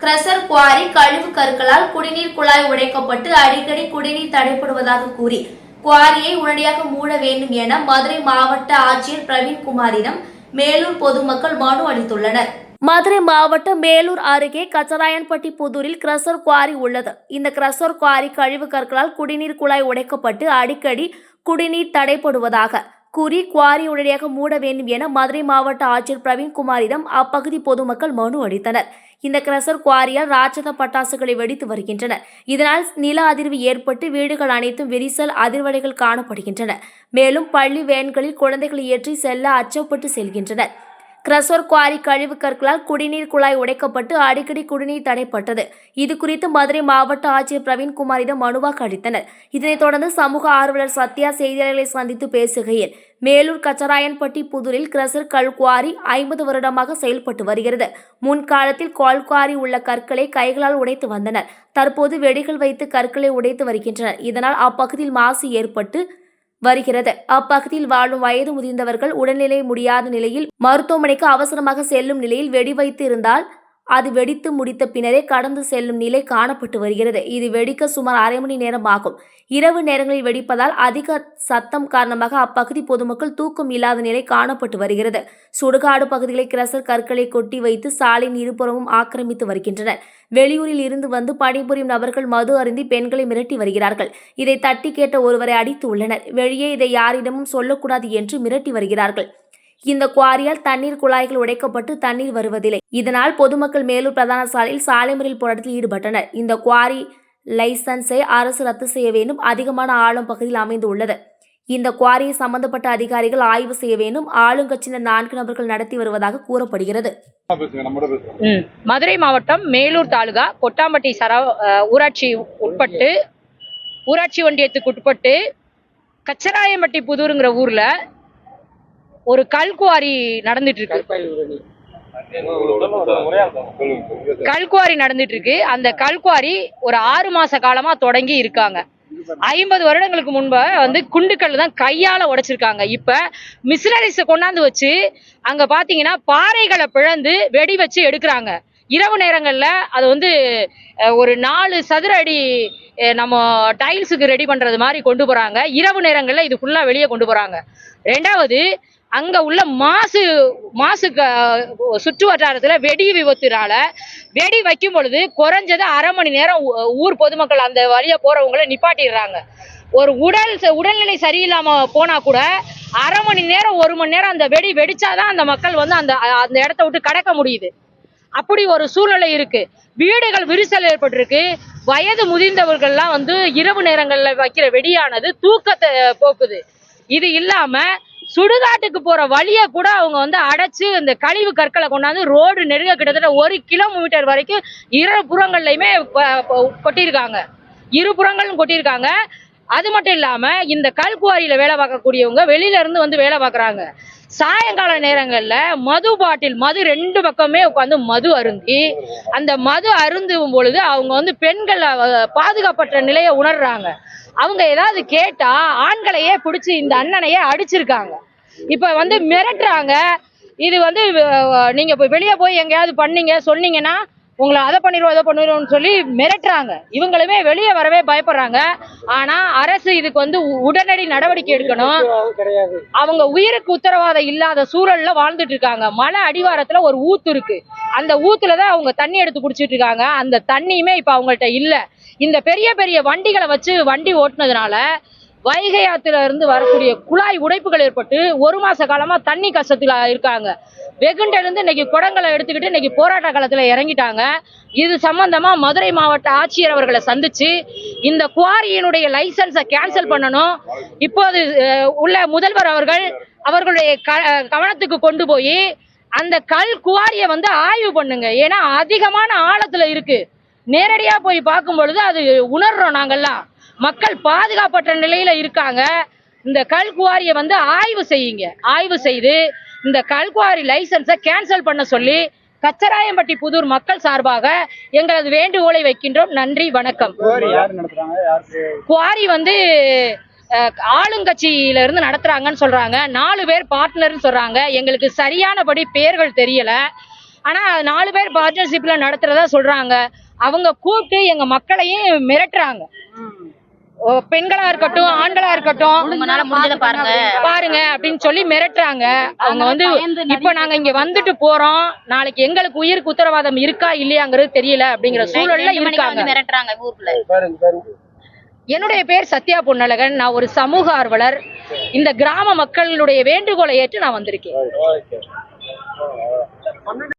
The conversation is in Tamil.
கிரஷர் குவாரி கழிவு கற்களால் குடிநீர் குழாய் உடைக்கப்பட்டு அடிக்கடி குடிநீர் தடைபடுவதாக கூறி குவாரியை உடனடியாக மூட வேண்டும் என மதுரை மாவட்ட ஆட்சியர் பிரவீன்குமாரிடம் மேலூர் பொதுமக்கள் மனு அளித்துள்ளனர். மதுரை மாவட்டம் மேலூர் அருகே கச்சராயன்பட்டி புதூரில் கிரஷர் குவாரி உள்ளது. இந்த கிரஷர் குவாரி கழிவு கற்களால் குடிநீர் குழாய் உடைக்கப்பட்டு அடிக்கடி குடிநீர் தடைபடுவதாக கூறி குவாரி உடனடியாக மூட வேண்டும் என மதுரை மாவட்ட ஆட்சியர் பிரவீன்குமாரிடம் அப்பகுதி பொதுமக்கள் மனு அளித்தனர். இந்த கிரஷர் குவாரியால் ராட்சத பட்டாசுகளை வெடித்து வருகின்றன. இதனால் நில அதிர்வு ஏற்பட்டு வீடுகள் அனைத்தும் விரிசல் அதிர்வலைகள் காணப்படுகின்றன. மேலும் பள்ளி வேன்களில் குழந்தைகளை ஏற்றி செல்ல அச்சப்பட்டு செல்கின்றனர். கிரஷர் குவாரி கழிவு கற்களால் குடிநீர் குழாய் உடைக்கப்பட்டு அடிக்கடி குடிநீர் தடைப்பட்டது. இது குறித்து மதுரை மாவட்ட ஆட்சியர் பிரவீன்குமாரிடம் மனுவாக அளித்தனர். இதனைத் தொடர்ந்து சமூக ஆர்வலர் சத்யா செய்தியாளர்களை சந்தித்து பேசுகையில், மேலூர் கச்சராயன்பட்டி புதூரில் கிரஷர் கல் குவாரி 50 வருடமாக செயல்பட்டு வருகிறது. முன்காலத்தில் கல் குவாரி உள்ள கற்களை கைகளால் உடைத்து வந்தனர். தற்போது வெடிகள் வைத்து கற்களை உடைத்து வருகின்றனர். இதனால் அப்பகுதியில் மாசு ஏற்பட்டு வருகிறது. அப்பகுதியில் வாழும் வயது முதிர்ந்தவர்கள் உடல்நிலை முடியாத நிலையில் மருத்துவமனைக்கு அவசரமாக செல்லும் நிலையில் வெடி வைத்து இருந்தால் அது வெடித்து முடித்த பின்னரே கடந்து செல்லும் நிலை காணப்பட்டு வருகிறது. இது வெடிக்க சுமார் அரை மணி நேரம் ஆகும். இரவு நேரங்களில் வெடிப்பதால் அதிக சத்தம் காரணமாக அப்பகுதி பொதுமக்கள் தூக்கம் இல்லாத நிலை காணப்பட்டு வருகிறது. சுடுகாடு பகுதிகளில் கிரஷர் கற்களை கொட்டி வைத்து சாலையின் இருபுறமும் ஆக்கிரமித்து வருகின்றனர். வெளியூரில் இருந்து வந்து பணிபுரியும் நபர்கள் மது அருந்தி பெண்களை மிரட்டி வருகிறார்கள். இதை தட்டி கேட்ட ஒருவரை அடித்து உள்ளனர். வெளியே இதை யாரிடமும் சொல்லக்கூடாது என்று மிரட்டி வருகிறார்கள். இந்த குவாரியால் தண்ணீர் குழாய்கள் உடைக்கப்பட்டு தண்ணீர் வருவதில்லை. இதனால் பொதுமக்கள் மேலூர் பிரதான சாலையில் சாலை மறியல் போராட்டத்தில் ஈடுபட்டனர். இந்த குவாரி லைசன்ஸை அரசு ரத்து செய்ய வேண்டும். அதிகமான ஆழம் பகுதியில் அமைந்து உள்ளது. இந்த குவாரியை சம்பந்தப்பட்ட அதிகாரிகள் ஆய்வு செய்ய வேண்டும். ஆளுங்கட்சியினர் 4 நபர்கள் நடத்தி வருவதாக கூறப்படுகிறது. மதுரை மாவட்டம் மேலூர் தாலுகா கொட்டாம்பட்டி ஊராட்சி உட்பட்டு ஊராட்சி ஒன்றியத்துக்கு உட்பட்டு கச்சராயம்பட்டி புதூருங்கிற ஊர்ல ஒரு கல்குவாரி நடந்துட்டு இருக்கு. கல்குவாரி நடந்துட்டு இருக்கு. அந்த கல்குவாரி ஒரு 6 மாச காலமா தொடங்கி இருக்காங்க. 50 வருடங்களுக்கு முன்பு குண்டுக்கல் தான் கையால உடைச்சிருக்காங்க. இப்ப மிஷினரிஸை கொண்டாந்து வச்சு அங்க பாத்தீங்கன்னா பாறைகளை பிளந்து வெடி வச்சு எடுக்கிறாங்க. இரவு நேரங்கள்ல அது ஒரு 4 சதுர அடி நம்ம டைல்ஸுக்கு ரெடி பண்றது மாதிரி கொண்டு போறாங்க. இரவு நேரங்கள்ல இது ஃபுல்லா வெளியே கொண்டு போறாங்க. ரெண்டாவது, அங்க உள்ள மாசு சுற்று வட்டாரத்துல வெடி விபத்துனால வெடி வைக்கும் பொழுது குறைஞ்சது அரை மணி நேரம் ஊர் பொதுமக்கள் அந்த வழியா போறவங்களை நிப்பாட்டிடுறாங்க. ஒரு உடல்நிலை சரியில்லாம போனா கூட அரை மணி நேரம் 1 மணி நேரம் அந்த வெடி வெடிச்சாதான் அந்த மக்கள் அந்த இடத்த விட்டு கடக்க முடியுது. அப்படி ஒரு சூழ்நிலை இருக்கு. வீடுகள் விரிசல் ஏற்பட்டிருக்கு. வயது முதிர்ந்தவர்கள்லாம் இரவு நேரங்கள்ல வைக்கிற வெடியானது தூக்கத்தை போக்குது. இது இல்லாம சுடுகாட்டுக்கு போற வழிய கூட அவங்க அடைச்சு இந்த கழிவு கற்களை கொண்டாந்து ரோடு நெருங்க கிட்டத்தட்ட 1 கிலோமீட்டர் வரைக்கும் இருபுறங்கள்லயுமே கொட்டியிருக்காங்க. இருபுறங்களும் கொட்டியிருக்காங்க. அது மட்டும் இல்லாம இந்த கல்குவாரியில வேலை பார்க்கக்கூடியவங்க வெளியில இருந்து வேலை பார்க்கறாங்க. சாயங்கால நேரங்கள்ல மது 2 பக்கமே உட்காந்து மது அருந்தி அந்த மது அருந்தும் பொழுது அவங்க பெண்கள் பாதுகாப்பற்ற நிலையை உணர்றாங்க. அவங்க ஏதாவது கேட்டா ஆண்களையே பிடிச்சி இந்த அண்ணனையே அடிச்சிருக்காங்க. இப்ப மிரட்டுறாங்க. இது நீங்க வெளியே போய் எங்கேயாவது பண்ணீங்க சொன்னீங்கன்னா உங்களை அதை பண்ணிடுவோம்னு சொல்லி மிரட்டுறாங்க. இவங்களுமே வெளியே வரவே பயப்படுறாங்க. ஆனா அரசு இதுக்கு உடனடி நடவடிக்கை எடுக்கணும். அவங்க உயிருக்கு உத்தரவாதம் இல்லாத சூழல்ல வாழ்ந்துட்டு இருக்காங்க. மலை அடிவாரத்துல ஒரு ஊத்து இருக்கு. அந்த ஊத்துலதான் அவங்க தண்ணி எடுத்து குடிச்சிட்டு இருக்காங்க. அந்த தண்ணியுமே இப்ப அவங்கள்ட்ட இல்ல. இந்த பெரிய பெரிய வண்டிகளை வச்சு வண்டி ஓட்டுனதுனால வைகை ஆத்துல இருந்து வரக்கூடிய குழாய் உடைப்புகள் ஏற்பட்டு 1 மாச காலமா தண்ணி கஷ்டத்துல இருக்காங்க. வெகுண்ட இருந்து இன்னைக்கு குடங்களை எடுத்துக்கிட்டு இன்னைக்கு போராட்ட காலத்துல இறங்கிட்டாங்க. இது சம்பந்தமா மதுரை மாவட்ட ஆட்சியர் அவர்களை சந்திச்சு இந்த குவாரியினுடைய லைசன்ஸை கேன்சல் பண்ணணும். இப்போது உள்ள முதல்வர் அவர்களுடைய கவனத்துக்கு கொண்டு போய் அந்த கல் குவாரியை ஆய்வு பண்ணுங்க. ஏன்னா அதிகமான ஆழத்துல இருக்கு. நேரடியா போய் பார்க்கும் பொழுது அது உணர்றோம். நாங்கெல்லாம் மக்கள் பாதுகாப்பற்ற நிலையில இருக்காங்க. இந்த கல்குவாரியை ஆய்வு செய்யுங்க. ஆய்வு செய்து இந்த கல்குவாரி லைசன்ஸை கேன்சல் பண்ண சொல்லி கச்சராயம்பட்டி புதூர் மக்கள் சார்பாக எங்களது வேண்டுகோளை வைக்கின்றோம். நன்றி, வணக்கம். குவாரி ஆளுங்கட்சியில இருந்து நடத்துறாங்கன்னு சொல்றாங்க. 4 பேர் பார்ட்னர்னு சொல்றாங்க. எங்களுக்கு சரியானபடி பெயர்கள் தெரியல. ஆனா 4 பேர் பார்ட்னர்ஷிப்ல நடத்துறதா சொல்றாங்க. அவங்க கூப்பிட்டு எங்க மக்களையும் மிரட்டுறாங்க. பெண்களா இருக்கட்டும், ஆண்களா இருக்கட்டும், பாருங்க அப்படின்னு சொல்லி மிரட்டுறாங்க. அவங்க வந்து இப்ப நாங்க இங்க வந்துட்டு போறோம், நாளைக்கு எங்களுக்கு உயிருக்கு உத்தரவாதம் இருக்கா இல்லையாங்கிறது தெரியல அப்படிங்கிற சூழல்ல இருக்காங்க. மிரட்டுறாங்க ஊருக்குள்ள. என்னுடைய பேர் சத்யா பொன்னழகன். நான் ஒரு சமூக ஆர்வலர். இந்த கிராம மக்களுடைய வேண்டுகோளை ஏற்று நான் வந்திருக்கேன்.